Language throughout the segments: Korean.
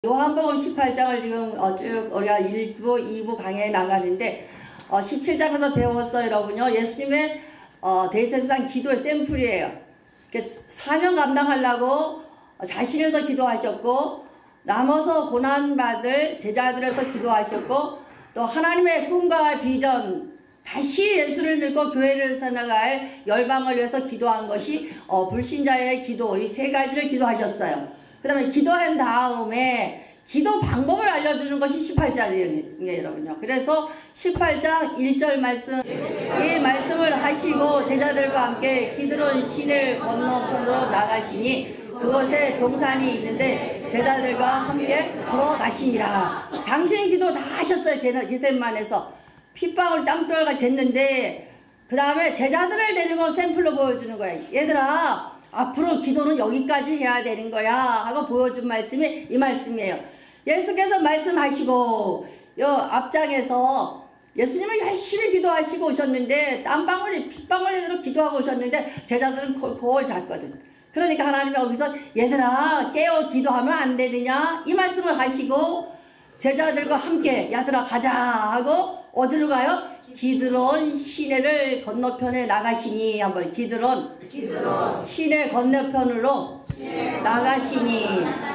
요한복음 18장을 지금 쭉 우리가 1부, 2부 강의에 나가는데 17장에서 배웠어요, 여러분요. 예수님의 대제사장 기도의 샘플이에요. 사명 감당하려고 자신에서 기도하셨고, 남아서 고난받을 제자들에서 기도하셨고, 또 하나님의 꿈과 비전, 다시 예수를 믿고 교회를 세워나갈 열방을 위해서 기도한 것이 불신자의 기도, 이 세 가지를 기도하셨어요. 그 다음에 기도한 다음에 기도 방법을 알려주는 것이 18장이에요, 여러분요. 그래서 18장 1절 말씀, 이 말씀을 하시고 제자들과 함께 기드론 시내를 건너편으로 나가시니 그곳에 동산이 있는데 제자들과 함께 들어가시니라. 당신 기도 다 하셨어요, 게셋만에서. 핏방울 땀돌가 됐는데 그 다음에 제자들을 데리고 샘플로 보여주는 거예요. 얘들아, 앞으로 기도는 여기까지 해야 되는 거야 하고 보여준 말씀이 이 말씀이에요. 예수께서 말씀하시고 요 앞장에서 예수님은 열심히 기도하시고 오셨는데 땀방울이 핏방울이 기도하고 오셨는데 제자들은 거울 잤거든. 그러니까 하나님이 여기서 얘들아 깨어 기도하면 안 되느냐 이 말씀을 하시고 제자들과 함께 야들아 가자 하고 어디로 가요? 기드론 시내를 건너편에 나가시니 한번 기드론 시내 건너편으로 나가시니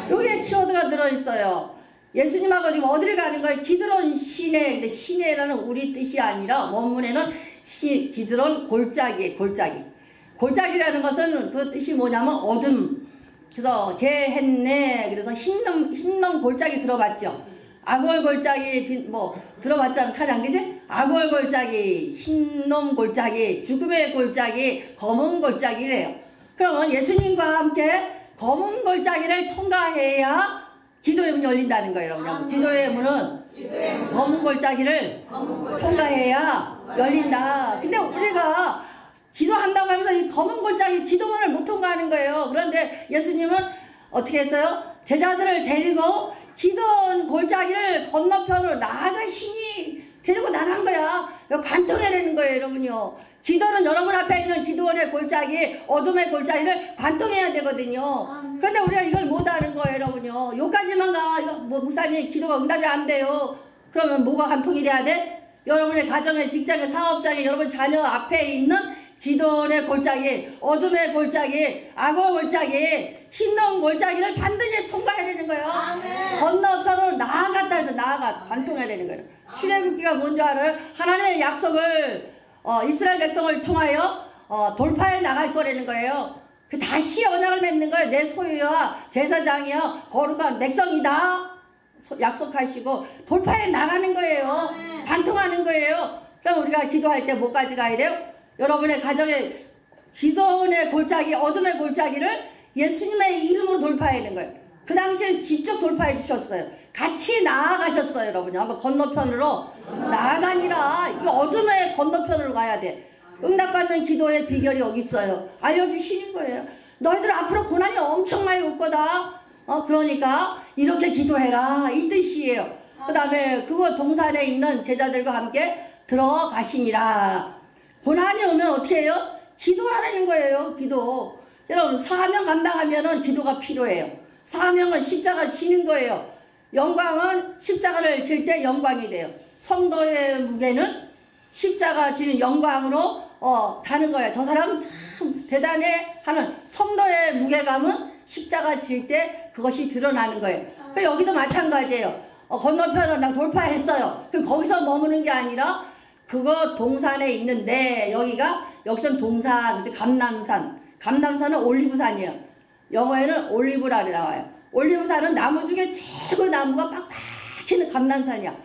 여기에 키워드가 들어있어요. 예수님하고 지금 어디를 가는 거예요? 기드론 시내. 근데 시내라는 우리 뜻이 아니라 원문에는 기드론 골짜기에 골짜기라는 것은 그 뜻이 뭐냐면 어둠. 그래서 개했네. 그래서 흰놈 골짜기 들어봤죠? 아골 골짜기 들어봤잖아, 사장, 그지? 아골 골짜기, 흰놈 골짜기, 죽음의 골짜기, 검은 골짜기래요. 그러면 예수님과 함께 검은 골짜기를 통과해야 기도의 문이 열린다는 거예요, 여러분. 기도의 문은 검은 골짜기를 통과해야 열린다. 근데 우리가 기도한다고 하면서 이 검은 골짜기 기도문을 못 통과하는 거예요. 그런데 예수님은 어떻게 했어요? 제자들을 데리고 기도원 골짜기를 건너편으로 나가시니 데리고 나간 거야. 관통해내는 거예요, 여러분요. 기도는 여러분 앞에 있는 기도원의 골짜기, 어둠의 골짜기를 관통해야 되거든요. 그런데 우리가 이걸 못하는 거예요, 여러분요. 여기까지만 가. 목사님 기도가 응답이 안 돼요. 그러면 뭐가 관통이 돼야 돼? 여러분의 가정에, 직장에, 사업장에, 여러분 자녀 앞에 있는 기도원의 골짜기, 어둠의 골짜기, 악어 골짜기, 흰놈 골짜기를 반드시 통과해야 되는 거예요. 아멘. 건너편으로 나아갔다 해서 관통해야 되는 거예요. 출애굽기가 뭔지 알아요? 하나님의 약속을 이스라엘 백성을 통하여 돌파해 나갈 거라는 거예요. 그 다시 언약을 맺는 거예요. 내 소유와 제사장이여 거룩한 백성이다 약속하시고 돌파해 나가는 거예요. 아멘. 관통하는 거예요. 그럼 우리가 기도할 때 뭐까지 가야 돼요? 여러분의 가정에 기도원의 골짜기, 어둠의 골짜기를 예수님의 이름으로 돌파하는 거예요. 그 당시에 직접 돌파해 주셨어요. 같이 나아가셨어요, 여러분요. 한번 건너편으로 나아가니라. 이 어둠의 건너편으로 가야 돼. 응답받는 기도의 비결이 여기 있어요. 알려주시는 거예요. 너희들 앞으로 고난이 엄청 많이 올 거다. 그러니까 이렇게 기도해라. 이 뜻이에요. 그 다음에 그거 동산에 있는 제자들과 함께 들어가시니라. 고난이 오면 어떻게 해요? 기도하라는 거예요. 기도. 여러분 사명 감당하면은 기도가 필요해요. 사명은 십자가 지는 거예요. 영광은 십자가를 질 때 영광이 돼요. 성도의 무게는 십자가 지는 영광으로 가는 거예요. 저 사람은 참 대단해 하는 성도의 무게감은 십자가 질 때 그것이 드러나는 거예요. 여기도 마찬가지예요. 건너편을 나 돌파했어요. 그럼 거기서 머무는 게 아니라 그거 동산에 있는데 여기가 역선 동산, 감남산은 올리브산이에요. 영어에는 올리브라 나와요. 올리브산은 나무 중에 최고 나무가 빡빡히 있는 감남산이야.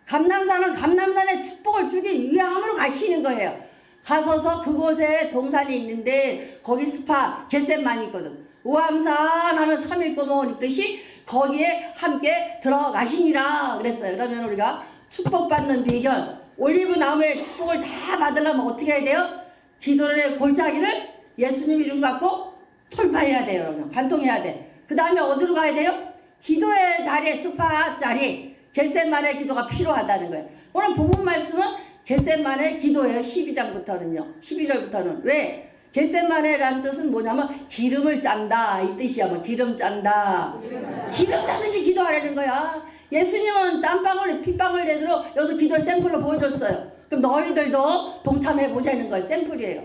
감남산은 감남산의 축복을 주기 위함으로 가시는 거예요. 가서서 그곳에 동산이 있는데 거기 스파 겟셋만이 있거든. 우암산 하면 3일 꼬먹은 있듯이 거기에 함께 들어가시니라 그랬어요. 그러면 우리가 축복받는 비결, 올리브 나무의 축복을 다 받으려면 어떻게 해야 돼요? 기도의 골짜기를 예수님 이름 갖고 돌파해야 돼요. 여러분. 관통해야 돼. 그 다음에 어디로 가야 돼요? 기도의 자리에, 스파 자리, 겟셋만의 기도가 필요하다는 거예요. 오늘 본문 말씀은 겟셋만의 기도예요. 12절부터는 왜? 겟세마네라는 뜻은 뭐냐면 기름을 짠다 이 뜻이야. 뭐 기름 짠다. 기름 짜듯이 기도하라는 거야. 예수님은 땀방울 핏방울 내도록 여기서 기도의 샘플로 보여줬어요. 그럼 너희들도 동참해 보자는 거예요. 샘플이에요.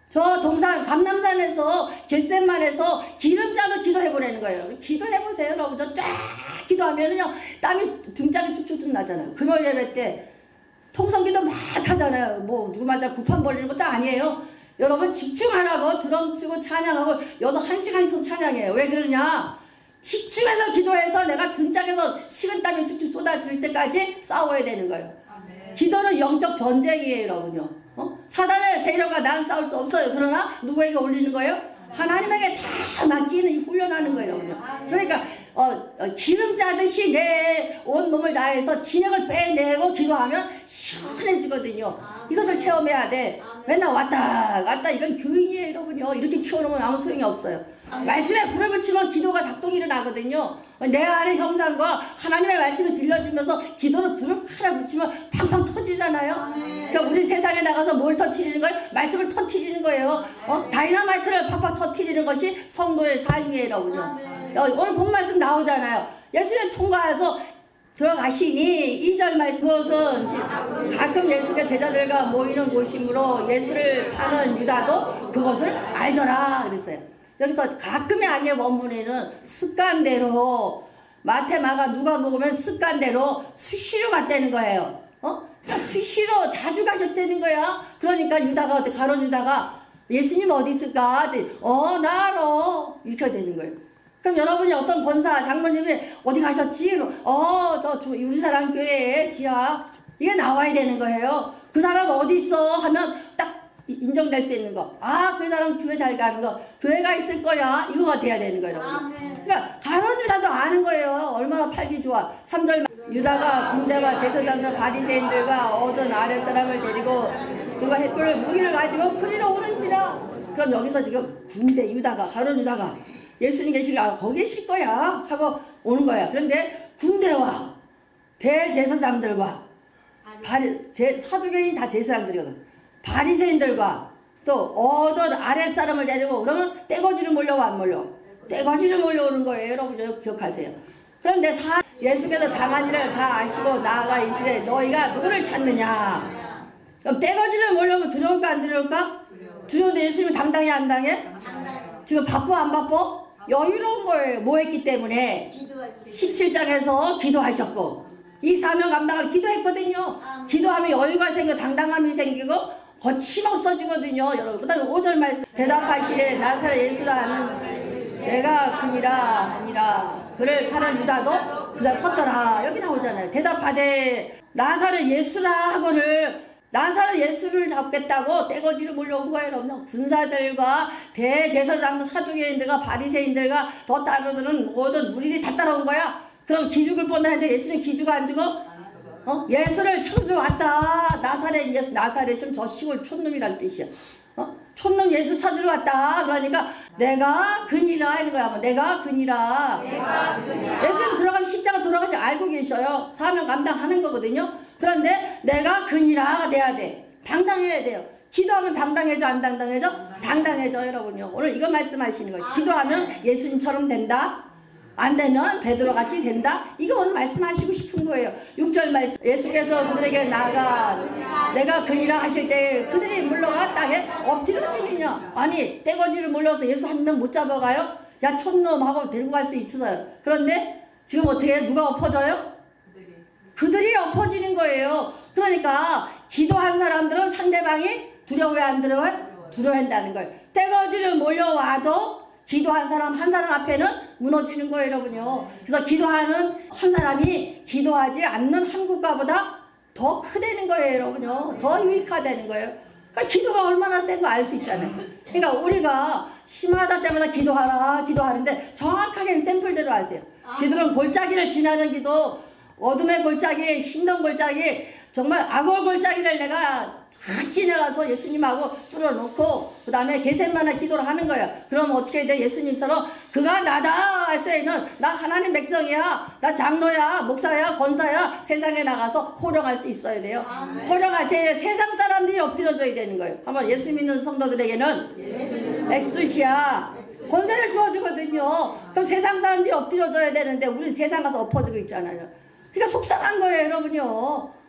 저 동산 감남산에서 겟세만에서 기름 짜서 기도해 보라는 거예요. 기도해 보세요, 여러분. 저 쫙 기도하면은요 땀이 등짝이 쭉쭉 나잖아요. 금요일 예배 때 통성기도 막 하잖아요. 뭐 누구마다 구판 벌리는 것도 아니에요. 여러분 집중 안 하고 드럼 치고 찬양하고 여기서 1시간 찬양해요. 왜 그러냐? 집중해서 기도해서 내가 등짝에서 식은땀이 쭉쭉 쏟아질 때까지 싸워야 되는 거예요. 기도는 영적 전쟁이에요, 여러분요. 사단의 세력과 난 싸울 수 없어요. 그러나 누구에게 올리는 거예요? 하나님에게 다 맡기는 훈련하는 거예요, 여러분요. 그러니까 기름 짜듯이 내 온몸을 다해서 진액을 빼내고 기도하면 시원해지거든요. 이것을 체험해야 돼. 맨날 왔다 갔다 이건 교인이에요, 여러분요. 이렇게 키워놓으면 아무 소용이 없어요. 말씀에 불을 붙이면 기도가 작동이 일어나거든요. 내 안의 형상과 하나님의 말씀을 들려주면서 기도를 불을 하나 붙이면 팡팡 터지잖아요. 그러니까 우리 세상에 나가서 뭘 터뜨리는 거예요? 말씀을 터뜨리는 거예요. 다이너마이트를 팍팍 터뜨리는 것이 성도의 삶이에요, 여러분요. 오늘 본 말씀 나오잖아요. 예수님 통과해서 들어가시니 2절 말씀, 그것은 가끔 예수가 제자들과 모이는 곳이므로 예수를 파는 유다도 그것을 알더라 그랬어요. 여기서 가끔이 아니에요. 원문에는 습관대로 마태 마가 누가 먹으면 습관대로 수시로 갔다는 거예요. 수시로 자주 가셨다는 거야. 그러니까 유다가 가론 유다가 예수님 어디 있을까? 나 알아. 이렇게 되는 거예요. 그럼 여러분이 어떤 권사 장로님이 어디 가셨지? 우리 사람 교회에 지하 이게 나와야 되는 거예요. 그 사람 어디 있어? 하면 딱 인정될 수 있는 거. 그 사람 교회 잘 가는 거. 교회가 있을 거야. 이거가 돼야 되는 거예요. 그러니까 가론 유다도 아는 거예요. 얼마나 팔기 좋아. 3절 유다가 군대와 제사장들 바리새인들과 얻은 아랫사람을 데리고 누가 햇불을 무기를 가지고 그리로 오는지라. 그럼 여기서 지금 군대 유다가 가론 유다가 예수님 계시니까 거기 계실 거야 하고 오는 거야. 그런데 군대와 대제사장들과 사두개인이 다 제사장들이거든. 바리새인들과 또 얻은 아랫사람을 데리고 그러면 떼거지를 몰려와 안 몰려? 떼거지를 몰려오는 거예요. 여러분 기억하세요. 그런데 예수께서 당한 일을 다 아시고 나아가 이시되 너희가 누구를 찾느냐? 그럼 떼거지를 몰려오면 두려울까 안 두려울까? 두려운데 예수님이 당당해 안 당해? 지금 바빠 안 바빠? 여유로운 거예요. 뭐 했기 때문에 17장에서 기도하셨고 이 사명 감당을 기도했거든요. 기도하면 여유가 생기고 당당함이 생기고 거침없어지거든요. 여러분 그 다음에 5절 말씀 대답하시되 나사렛 예수라 하는 내가 그니라 아니라 그를 파는 유다도 그가 섰더라. 여기 나오잖아요. 대답하되 나사렛 예수라 하고를 나사렛 예수를 잡겠다고 떼거지를 몰려온 거예요. 여러분 군사들과 대제사장들 사두개인들과 바리새인들과 더 따르들은 모든 무리들이 다 따라온 거야. 그럼 기죽을 뻔했는데 예수님 기죽어 안 죽어? 예수를 찾으러 왔다. 나사렛 예수. 나사렛은 저 시골 촌놈이라는 뜻이야. 촌놈 예수 찾으러 왔다. 그러니까 내가 그니라 하는 거야. 내가 그니라. 예수님 들어가면 십자가 돌아가시 알고 계셔요. 사명 감당하는 거거든요. 그런데 내가 그니라가 돼야 돼. 당당해야 돼요. 기도하면 당당해져 안 당당해져? 당당해져 여러분요. 오늘 이거 말씀하시는 거예요. 기도하면 예수님처럼 된다. 안 되면 베드로같이 된다. 이거 오늘 말씀하시고 싶은 거예요. 6절 말씀 예수께서 그들에게 나가 내가 그니라 하실 때 그들이 물러가 땅에 엎드려지느냐. 아니 떼거지를 몰려서 예수 한 명 못 잡아가요? 야 촌놈하고 데리고 갈 수 있어요. 그런데 지금 어떻게 해? 누가 엎어져요? 그들이 엎어지는 거예요. 그러니까 기도한 사람들은 상대방이 두려워해 안 두려워해? 두려워한다는 거예요. 떼거지를 몰려와도 기도한 사람 한 사람 앞에는 무너지는 거예요, 여러분요. 그래서 기도하는 한 사람이 기도하지 않는 한 국가보다 더 크다는 거예요, 여러분요. 더 유익하다는 거예요. 그러니까 기도가 얼마나 센 거 알 수 있잖아요. 그러니까 우리가 심하다 때마다 기도하는데 정확하게 샘플대로 하세요. 기도는 골짜기를 지나는 기도, 어둠의 골짜기, 흰던 골짜기, 정말 악월 골짜기를 내가 다 지나가서 예수님하고 뚫어놓고 그 다음에 겟세마네 기도를 하는 거예요. 그럼 어떻게 돼? 예수님처럼 그가 나다 할 때에는 나 하나님 백성이야, 나 장로야, 목사야, 권사야, 세상에 나가서 호령할 수 있어야 돼요. 호령할 때 세상 사람들이 엎드려줘야 되는 거예요. 한번 예수 믿는 성도들에게는 엑수시아 권세를 주어주거든요. 그럼 세상 사람들이 엎드려줘야 되는데 우리는 세상 가서 엎어지고 있잖아요. 그러니까 속상한 거예요, 여러분요.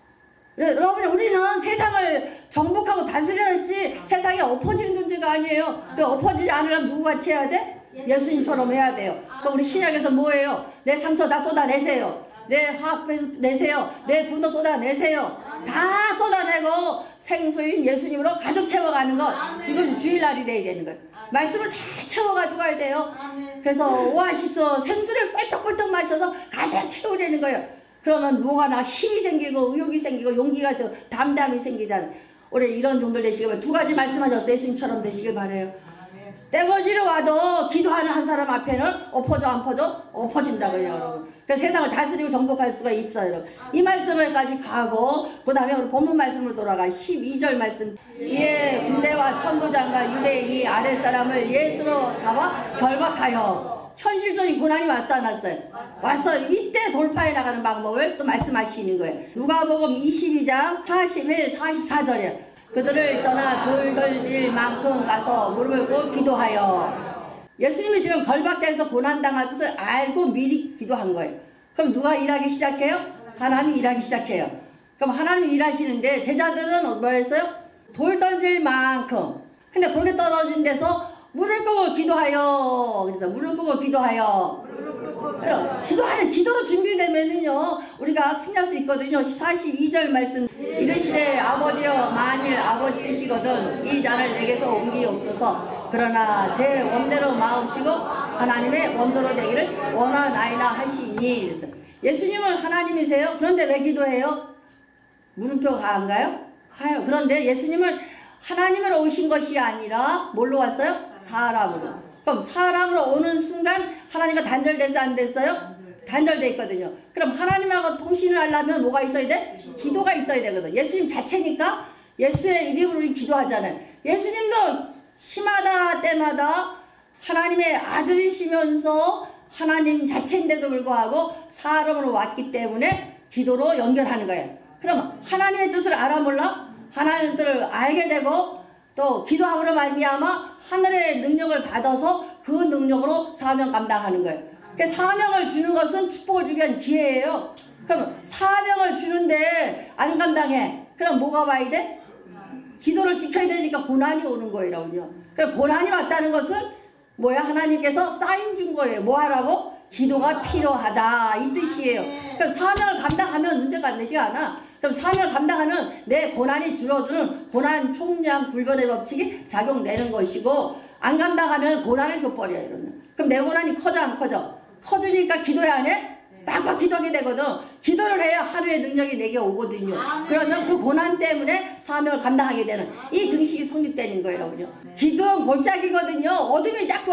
여러분, 우리는 세상을 정복하고 다스려야 했지 세상에 엎어지는 존재가 아니에요. 엎어지지 않으려면 누구같이 해야 돼? 예수님처럼 해야 돼요. 그럼 우리 신약에서 뭐예요? 내 상처 다 쏟아내세요. 내 화합 내세요. 내 분노 쏟아내세요. 다 쏟아내고 생수인 예수님으로 가득 채워가는 것. 이것이 주일날이 돼야 되는 거예요. 말씀을 다 채워가지고 가야 돼요. 그래서 오아시스 생수를 뻘떡뻘떡 마셔서 가득 채우려는 거예요. 그러면 뭐가 나 힘이 생기고 의욕이 생기고 용기가 서 담담이 생기잖아요. 올해 이런 종들 되시길 바래요. 두 가지 말씀하셨어요. 예수님처럼 되시길 바래요. 떼거지로 와도 기도하는 한 사람 앞에는 엎어져 안 퍼져? 엎어진다고요, 여러분. 그래서 세상을 다스리고 정복할 수가 있어요, 여러분. 이 말씀을까지 가고 그 다음에 우리 본문 말씀으로 돌아가 12절 말씀. 이에 군대와 천부장과 유대인이 아랫사람을 예수로 잡아 결박하여. 현실적인 고난이 왔어 안 왔어요? 왔어요. 이때 돌파해 나가는 방법을 또 말씀하시는 거예요. 누가복음 22장 41, 44절이에요. 그들을 떠나 돌돌질 만큼 가서 무릎을 꿇고 기도하여. 예수님이 지금 결박돼서 고난당할 것을 알고 미리 기도한 거예요. 그럼 누가 일하기 시작해요? 하나님이 일하기 시작해요. 그럼 하나님이 일하시는데 제자들은 뭐 했어요? 돌 던질 만큼. 근데 거기 떨어진 데서 물을 끄고 기도하여. 그래서 물을 끄고 기도하여. 기도하는 기도로 준비되면은요 우리가 승리할 수 있거든요. 42절 말씀. 이르시되 아버지여 만일 아버지 뜻이거든 이 잔을 내게서 옮기옵소서. 그러나 제 원대로 마옵시고 하나님의 원대로 되기를 원하나이다 하시니. 그래서 예수님은 하나님이세요. 그런데 왜 기도해요? 물음표 가한가요? 가요. 그런데 예수님은 하나님으로 오신 것이 아니라 뭘로 왔어요? 사람으로. 그럼 사람으로 오는 순간 하나님과 단절됐어요? 안 됐어요? 단절돼 있거든요. 그럼 하나님하고 통신을 하려면 뭐가 있어야 돼? 기도가 있어야 되거든. 예수님 자체니까 예수의 이름으로 우리 기도하잖아요. 예수님도 시마다 때마다 하나님의 아들이시면서 하나님 자체인데도 불구하고 사람으로 왔기 때문에 기도로 연결하는 거예요. 그럼 하나님의 뜻을 알아 몰라? 하나님의 뜻을 알게 되고 또 기도함으로 말미암아 하늘의 능력을 받아서 그 능력으로 사명 감당하는 거예요. 그러니까 사명을 주는 것은 축복을 주기 위한 기회예요. 그럼 사명을 주는데 안 감당해. 그럼 뭐가 와야 돼? 기도를 시켜야 되니까 고난이 오는 거예요, 여러분요. 그럼 고난이 왔다는 것은 뭐야? 하나님께서 사인 준 거예요. 뭐 하라고? 기도가 필요하다 이 뜻이에요. 그럼 사명을 감당하면 문제가 안 되지 않아. 그럼 사명을 감당하면 내 고난이 줄어드는 고난 총량 불변의 법칙이 작용되는 것이고 안 감당하면 고난을 줘버려요. 이러면. 그럼 내 고난이 커져 안 커져? 커지니까 기도해야 안 해? 빡빡 기도하게 되거든. 기도를 해야 하루의 능력이 내게 오거든요. 그러면 그 고난 때문에 사명을 감당하게 되는 이 등식이 성립되는 거예요. 여러분요. 기도는 골짜기거든요. 어둠이 자꾸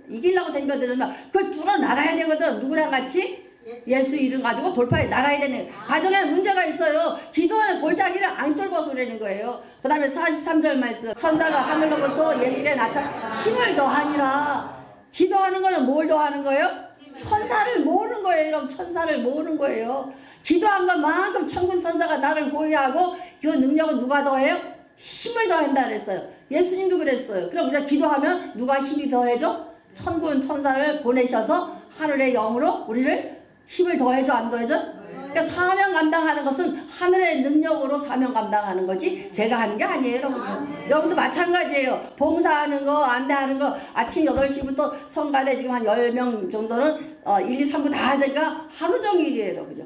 이기려고 덤벼들면 그걸 뚫어나가야 되거든. 누구랑 같이? 예수 이름 가지고 돌파해 나가야 되는 과정에 문제가 있어요. 기도하는 골짜기를 안 뚫어서 그러는 거예요. 그 다음에 43절 말씀. 천사가 하늘로부터 예수께 나타나 힘을 더하니라. 기도하는 거는 뭘 더하는 거예요? 천사를 모으는 거예요. 여러분 천사를 모으는 거예요. 기도한 것만큼 천군 천사가 나를 보유하고 그 능력은 누가 더해요? 힘을 더한다 그랬어요. 예수님도 그랬어요. 그럼 우리가 기도하면 누가 힘이 더해줘? 천군 천사를 보내셔서 하늘의 영으로 우리를 힘을 더해줘 안 더해줘? 그러니까 사명 감당하는 것은 하늘의 능력으로 사명 감당하는 거지 제가 하는 게 아니에요. 여러분. 여러분도 마찬가지예요. 봉사하는 거 안대하는 거 아침 8시부터 성가대 지금 한 10명 정도는 1, 2, 3부 다 하니까 하루 종일이에요. 여러분요.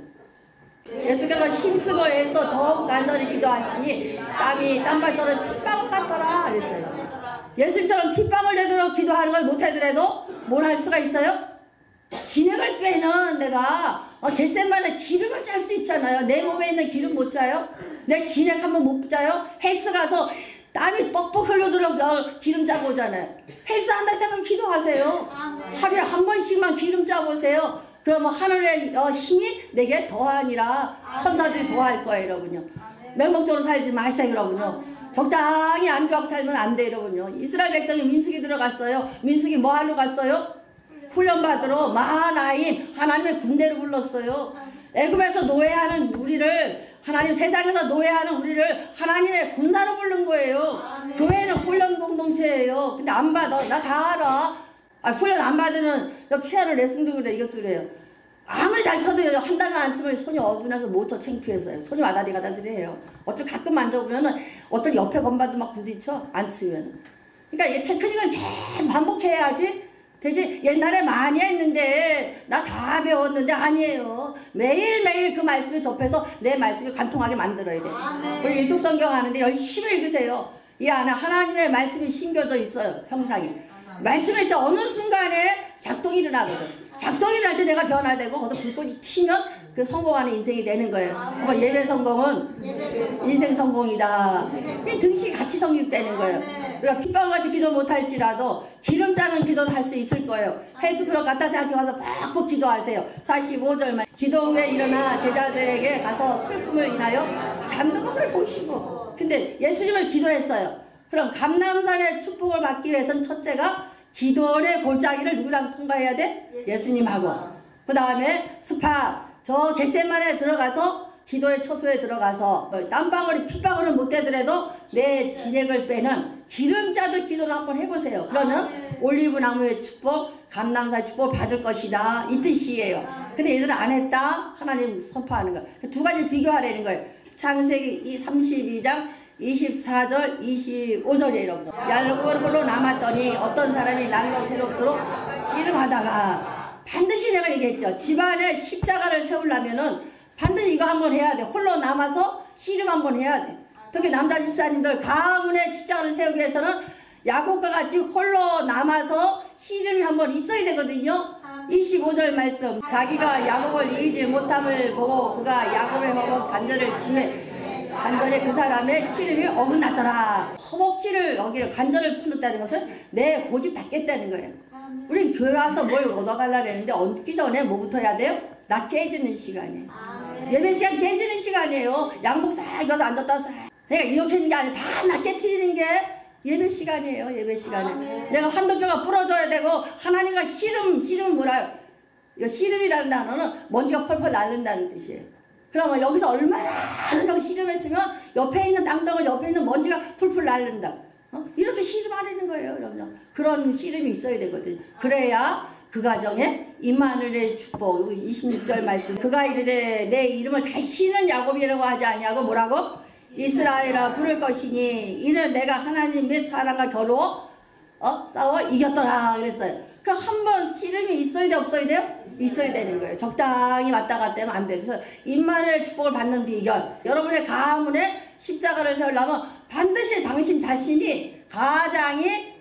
예수께서 힘쓰고 해서 더욱 간절히 기도하시니 땀이 땀발 떨어 핏방울 같더라 그랬어요. 예수님처럼 핏방울 내도록 기도하는 걸 못하더라도 뭘 할 수가 있어요? 진액을 빼는 내가 겟세마네 기름을 짤 수 있잖아요. 내 몸에 있는 기름 못 짜요? 내 진액 한번 못 짜요? 헬스 가서 땀이 뻑뻑 흘러들어 기름 짜고 오잖아요. 헬스 한다 생각 기도하세요. 하루에 한 번씩만 기름 짜보세요. 그러면 하늘의 힘이 내게 더하니라. 천사들이 더할 거예요, 여러분요. 맹목적으로 살지 마세요, 여러분요. 적당히 안주하고 살면 안 돼, 여러분요. 이스라엘 백성이 민수기 들어갔어요. 민수기 뭐 하러 갔어요? 훈련받으러 마하나임 하나님의 군대를 불렀어요. 애굽에서 노예하는 우리를 하나님, 세상에서 노예하는 우리를 하나님의 군사로 부른 거예요. 교회는 훈련 공동체예요. 근데 안 받아. 나 다 알아. 훈련 안 받으면 피아노 레슨도 그래, 이것도 그래요. 아무리 잘 쳐도요, 한 달만 안 치면 손이 어두워서 못 쳐, 창피해서요. 손이 와다리가다들이 해요. 어쩔 가끔 만져보면은 어쩔 옆에 건반도 막 부딪혀, 안 치면. 그러니까 이 테크닉을 계속 반복해야지 되지. 옛날에 많이 했는데 나 다 배웠는데 아니에요. 매일매일 그 말씀을 접해서 내 말씀을 관통하게 만들어야 돼요. 우리 일독성경 하는데 열심히 읽으세요. 이 안에 하나님의 말씀이 심겨져 있어요. 형상이. 말씀을 때 어느 순간에 작동이 일어나거든. 작동이 일어날 때 내가 변화되고 거기서 불꽃이 튀면 그 성공하는 인생이 되는 거예요. 예배 성공은 인생 성공이다. 이 등식이 같이 성립되는 거예요. 우리가 핏방울같이 기도 못할지라도 기름 짜는 기도는 할 수 있을 거예요. 헬스클럽 갔다 생각해 와서 막 기도하세요. 45절만 기도 후에 일어나 제자들에게 가서 슬픔을 인하여 잠든 것을 보시고. 근데 예수님을 기도했어요. 그럼 감람산의 축복을 받기 위해서는 첫째가 기도의 골짜기를 누구랑 통과해야 돼? 예수님하고. 그 다음에 스파 저 겟세마네에 들어가서 기도의 처소에 들어가서 땀방울이 핏방울을 못 되더라도 내 진액을 빼는 기름 짜듯 기도를 한번 해보세요. 그러면 올리브 나무의 축복, 감람산의 축복을 받을 것이다, 이 뜻이에요. 근데 얘들은 안 했다, 하나님 선포하는 거예요. 두 가지 비교하라는 거예요. 창세기 32장 24절 25절이에요. 여러분. 야곱은 홀로 남았더니 어떤 사람이 날로 새롭도록 씨름하다가, 반드시 내가 얘기했죠. 집안에 십자가를 세우려면은 반드시 이거 한번 해야 돼. 홀로 남아서 씨름 한번 해야 돼. 특히 남자 집사님들 가문에 십자가를 세우기 위해서는 야곱과 같이 홀로 남아서 씨름이 한번 있어야 되거든요. 25절 말씀, 자기가 야곱을 이기지 못함을 보고 그가 야곱의 허벅 간절을 치매 간절에 그 사람의 씨름이 어긋났더라. 허벅지를 여기를 간절을 풀었다는 것은 내 고집 닫겠다는 거예요. 우린 교회 와서 뭘 얻어가려고 했는데 얻기 전에 뭐부터 해야 돼요? 나 깨지는 시간이에요. 예배 시간 깨지는 시간이에요. 양복 싹 입어서 앉았다 싹. 그러니까 이렇게 하는 게 아니라 다 나 깨트리는 게 예배 시간이에요. 예배 시간에. 내가 환도뼈가 부러져야 되고 하나님과 씨름은 뭐라요? 이거 씨름이라는 단어는 먼지가 펄펄 날른다는 뜻이에요. 그러면 여기서 얼마나 하느냐고 씨름했으면 옆에 있는 땅덩을 옆에 있는 먼지가 풀풀 날른다. 이렇게 씨름하려는 거예요, 여러분. 그런 씨름이 있어야 되거든요. 그래야 그 가정에 임마누엘의 축복, 26절 말씀. 그가 이르되 내 이름을 다시는 야곱이라고 하지 아니하고 뭐라고? 이스라엘아 부를 것이니 이는 내가 하나님 및 사람과 겨루어 싸워 이겼더라 그랬어요. 그럼 한번 씨름이 있어야 돼, 없어야 돼요? 있어야 되는 거예요. 적당히 왔다 갔다 하면 안 돼요. 그래서 임마누엘 축복을 받는 비결, 여러분의 가문에 십자가를 세우려면 반드시 당신 자신이 가장이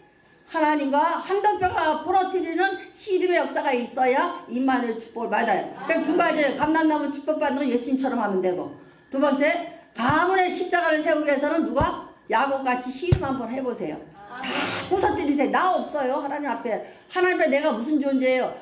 하나님과 한덤뼈가 부러뜨리는 씨름의 역사가 있어야 임마누엘 축복을 받아요. 그럼 두 가지, 감람나무 축복 받는 건 예수님처럼 하면 되고, 두 번째 가문의 십자가를 세우기 위해서는 누가? 야곱같이 씨름 한번 해보세요. 다 부서뜨리세요. 나 없어요. 하나님 앞에. 하나님 앞에 내가 무슨 존재예요?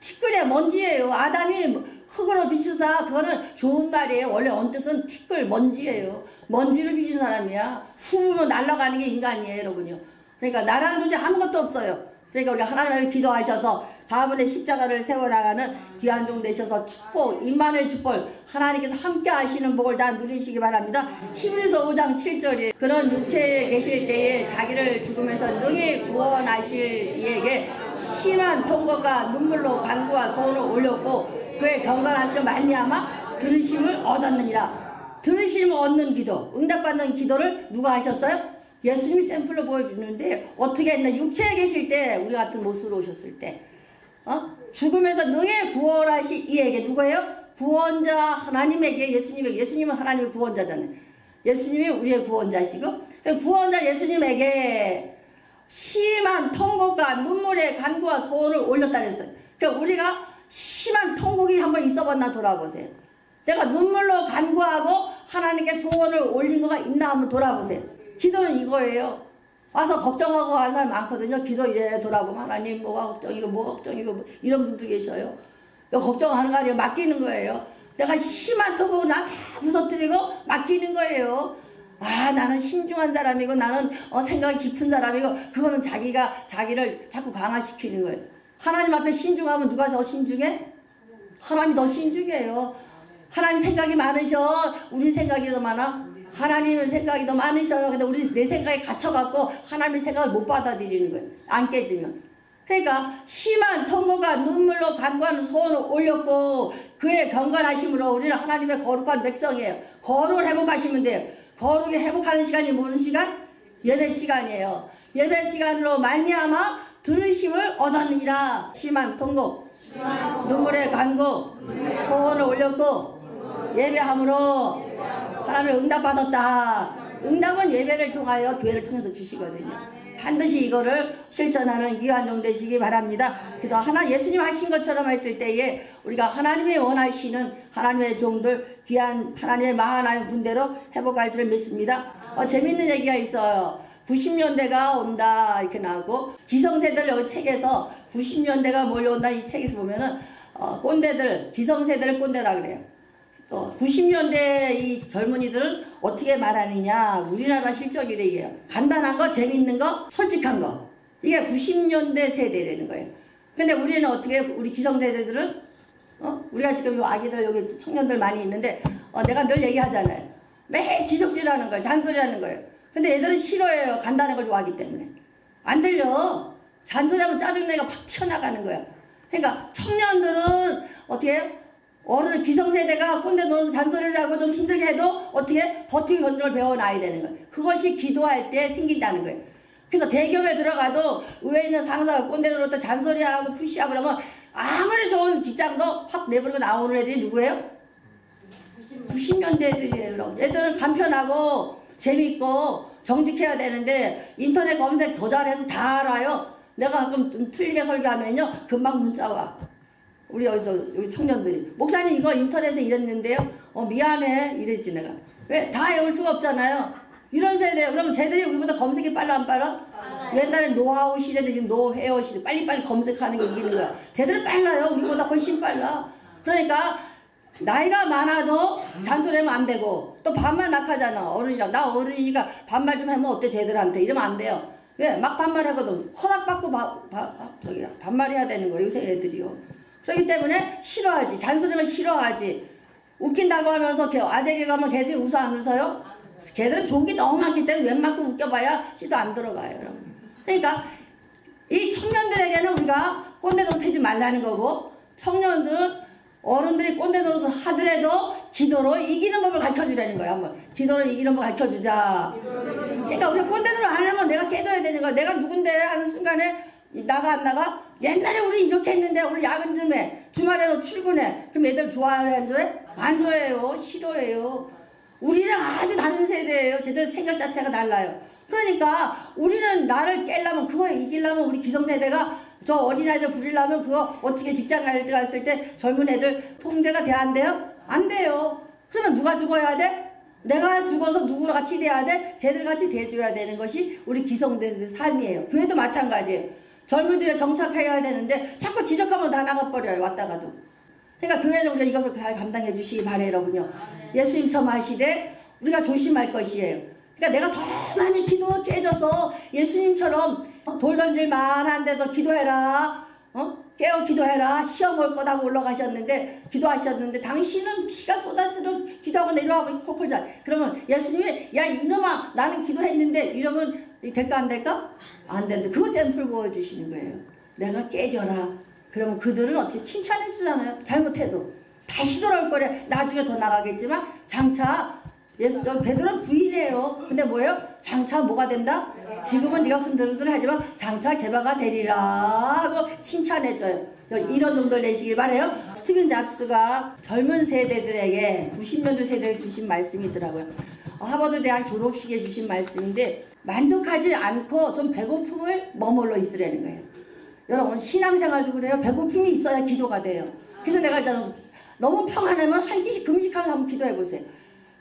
티끌의 먼지예요. 아담이 흙으로 비추다, 그거는 좋은 말이에요. 원래 언뜻은 티끌, 먼지예요. 먼지로 비춘 사람이야. 숨으면 날아가는 게 인간이에요, 여러분요. 그러니까 나라는 존재 아무것도 없어요. 그러니까 우리가 하나님 앞에 기도하셔서 가문의 십자가를 세워나가는 귀한 종 되셔서 축복, 임마누엘 축복, 하나님께서 함께 하시는 복을 다 누리시기 바랍니다. 히브리서 5장 7절에 그런 육체에 계실 때에 자기를 죽음에서 능히 구원하실 이에게 심한 통곡과 눈물로 간구와 소원을 올렸고 그의 경건하시는 말미암아 들으심을 얻었느니라. 들으심을 얻는 기도, 응답받는 기도를 누가 하셨어요? 예수님이 샘플로 보여주는데 어떻게 했나? 육체에 계실 때, 우리 같은 모습으로 오셨을 때 죽음에서 능히 구원하실 이에게, 누구예요? 구원자 하나님에게, 예수님에게. 예수님은 하나님의 구원자잖아요. 예수님이 우리의 구원자시고, 구원자 예수님에게 심한 통곡과 눈물의 간구와 소원을 올렸다 그랬어요. 그러니까 우리가 심한 통곡이 한번 있어봤나 돌아보세요. 내가 눈물로 간구하고 하나님께 소원을 올린 거가 있나 한번 돌아보세요. 기도는 이거예요. 와서 걱정하고 하는 사람 많거든요. 기도 이래 돌아보면 하나님 뭐가 걱정이고 뭐가 걱정이고 이런 분도 계셔요. 걱정하는 거 아니에요. 맡기는 거예요. 내가 심한 통곡 나 다 부서뜨리고 맡기는 거예요. 아, 나는 신중한 사람이고 나는 생각이 깊은 사람이고, 그거는 자기를 자꾸 강화시키는 거예요. 하나님 앞에 신중하면 누가 더 신중해? 하나님이 더 신중해요. 하나님 생각이 많으셔. 우리 생각이 더 많아? 하나님의 생각이 더 많으셔요. 근데 내 생각에 갇혀갖고 하나님의 생각을 못 받아들이는 거예요. 안 깨지면. 그러니까 심한 통곡과 눈물로 간구하는 소원을 올렸고, 그의 경건하심으로 우리는 하나님의 거룩한 백성이에요. 거룩을 회복하시면 돼요. 거룩이 회복하는 시간이 무슨 시간? 예배 시간이에요. 예배 시간으로 말미암아 들으심을 얻었느니라. 심한 통곡, 눈물의 간구, 소원을 올렸고 예배함으로 하나님의 응답받았다. 응답은 예배를 통하여 교회를 통해서 주시거든요. 반드시 이거를 실천하는 귀한 종 되시기 바랍니다. 그래서 예수님 하신 것처럼 했을 때에 우리가 하나님이 원하시는 하나님의 종들, 귀한 하나님의 마하나님 군대로 회복할 줄 믿습니다. 재밌는 얘기가 있어요. 90년대가 온다 이렇게 나오고, 기성세대를 여기 책에서 90년대가 몰려온다 이 책에서 보면은 꼰대들, 기성세대를 꼰대라 그래요. 또 90년대 이 젊은이들은 어떻게 말하느냐, 우리나라 실적이래. 이게요. 간단한 거, 재밌는 거, 솔직한 거. 이게 90년대 세대라는 거예요. 근데 우리는 어떻게, 우리 기성세대들은 우리가 지금 아기들 여기 청년들 많이 있는데 내가 늘 얘기하잖아요. 매일 지적질하는 거예요. 잔소리하는 거예요. 근데 애들은 싫어해요. 간단한 걸 좋아하기 때문에. 안 들려. 잔소리하면 짜증내가 팍 튀어나가는 거야. 그러니까 청년들은 어떻게 해요? 어른 기성세대가 꼰대 노릇을 잔소리를 하고 좀 힘들게 해도 어떻게 버티기 견디를 배워놔야 되는 거예요. 그것이 기도할 때 생긴다는 거예요. 그래서 대기업에 들어가도 의회에 있는 상사가 꼰대 노릇을 잔소리하고 푸시하고 그러면 아무리 좋은 직장도 확 내버리고 나오는 애들이 누구예요? 90년대 애들이에요. 여러분. 애들은 간편하고 재밌고 정직해야 되는데 인터넷 검색 더 잘해서 다 알아요. 내가 가끔 좀 틀리게 설교하면요 금방 문자 와. 우리 청년들이 목사님 이거 인터넷에 이랬는데요. 미안해 이랬지 내가. 왜? 다 외울 수가 없잖아요. 이런 세대. 그러면 쟤들이 우리보다 검색이 빨라 안 빨라? 옛날에 노하우 시대인데 지금 노헤어 시대. 빨리빨리 검색하는 게 이기는 거야. 쟤들은 빨라요. 우리보다 훨씬 빨라. 그러니까 나이가 많아도 잔소리하면 안 되고, 또 반말 막 하잖아. 어른이랑. 나 어른이니까 반말 좀 하면 어때 쟤들한테. 이러면 안 돼요. 왜? 막 반말하거든. 허락받고 반말해야 되는 거예요 요새 애들이요. 그렇기 때문에 싫어하지. 잔소리면 싫어하지. 웃긴다고 하면서 아재개 가면 걔들이 웃어 안 웃어요? 걔들은 좋은 게 너무 많기 때문에 웬만큼 웃겨봐야 씨도 안 들어가요. 여러분. 그러니까 이 청년들에게는 우리가 꼰대 노릇하지 말라는 거고, 청년들은 어른들이 꼰대 노릇을 하더라도 기도로 이기는 법을 가르쳐주라는 거야. 한번 기도로 이기는 법 가르쳐주자. 그러니까 우리 꼰대 노릇 안 하면 내가 깨져야 되는 거야. 내가 누군데 하는 순간에 나가 안 나가? 옛날에 우리 이렇게 했는데 오늘 야근 좀 해. 주말에도 출근해. 그럼 애들 좋아해 안 좋아해? 안 좋아해요. 싫어해요. 우리랑 아주 다른 세대예요. 쟤들 생각 자체가 달라요. 그러니까 우리는 나를 깰려면, 그거 이기려면 우리 기성세대가 저 어린아이들 부리려면 그거 어떻게 직장 갈 때 갔을 때 젊은 애들 통제가 돼야 안 돼요? 안 돼요. 그러면 누가 죽어야 돼? 내가 죽어서 누구랑 같이 돼야 돼? 쟤들 같이 돼줘야 되는 것이 우리 기성세대의 삶이에요. 교회도 마찬가지예요. 젊은이들에 정착해야 되는데 자꾸 지적하면 다 나가버려요. 왔다 가도. 그러니까 교회는 우리가 이것을 잘 감당해 주시기 바래요. 여러분요. 예수님처럼 하시되 우리가 조심할 것이에요. 그러니까 내가 더 많이 기도로 깨져서 예수님처럼 돌 던질 만한 데서 기도해라. 깨어 기도해라. 시험 올 거다고 올라가셨는데 기도하셨는데 당신은 피가 쏟아지는 기도하고 내려와보니 콜콜 잘. 그러면 예수님이 야 이놈아 나는 기도했는데 이러면 될까 안 될까? 안 되는데 그거 샘플 보여주시는 거예요. 내가 깨져라. 그러면 그들은 어떻게 칭찬해 주잖아요. 잘못해도. 다시 돌아올 거래. 나중에 더 나가겠지만 장차 베드로는 부인이에요. 근데 뭐예요? 장차 뭐가 된다? 지금은 네가 흔들흔들 하지만 장차 개바가 되리라 하고 칭찬해줘요. 이런 정도를 내시길 바래요. 스티븐 잡스가 젊은 세대들에게 90년대 세대에 주신 말씀이더라고요. 하버드 대학 졸업식에 주신 말씀인데 만족하지 않고 좀 배고픔을 머물러 있으라는 거예요. 여러분 신앙생활도 그래요. 배고픔이 있어야 기도가 돼요. 그래서 내가 너무 평안하면 한 끼씩 금식하면서 한번 기도해보세요.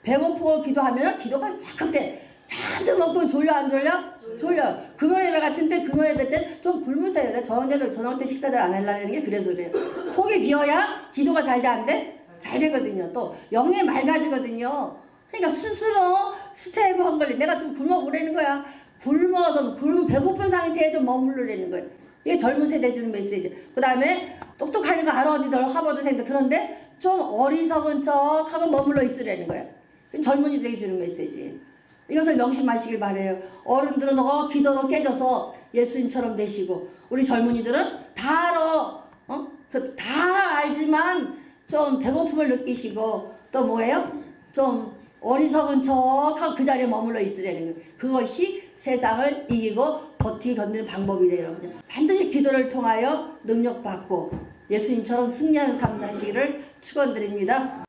배고프고 기도하면 기도가 확 돼. 잔뜩 먹고 졸려 안 졸려? 졸려. 금요예배 같은데 금요예배 때 좀 굶으세요. 저녁 때 식사 잘 안 하려는 게 그래서 그래요. 속이 비어야 기도가 잘 돼 안 돼? 잘 되거든요. 또 영이 맑아지거든요. 그러니까 스스로 스테이브 한 걸리 내가 좀 굶어 보라는 거야. 굶어서 배고픈 상태에 좀 머무르라는 거예요. 이게 젊은 세대 주는 메시지. 그 다음에 똑똑하니까 알아 어디들 하버드생들 그런데 좀 어리석은 척하고 머물러 있으라는 거예요. 젊은이들에게 주는 메시지. 이것을 명심하시길 바래요. 어른들은 기도로 깨져서 예수님처럼 되시고 우리 젊은이들은 다 알아. 다 알지만 좀 배고픔을 느끼시고 또 뭐예요? 좀 어리석은 척하고 그 자리에 머물러 있으라는 거예요. 그것이 세상을 이기고 버티고 견디는 방법이래요. 여러분. 반드시 기도를 통하여 능력받고 예수님처럼 승리하는 삶 사시기를 축원드립니다.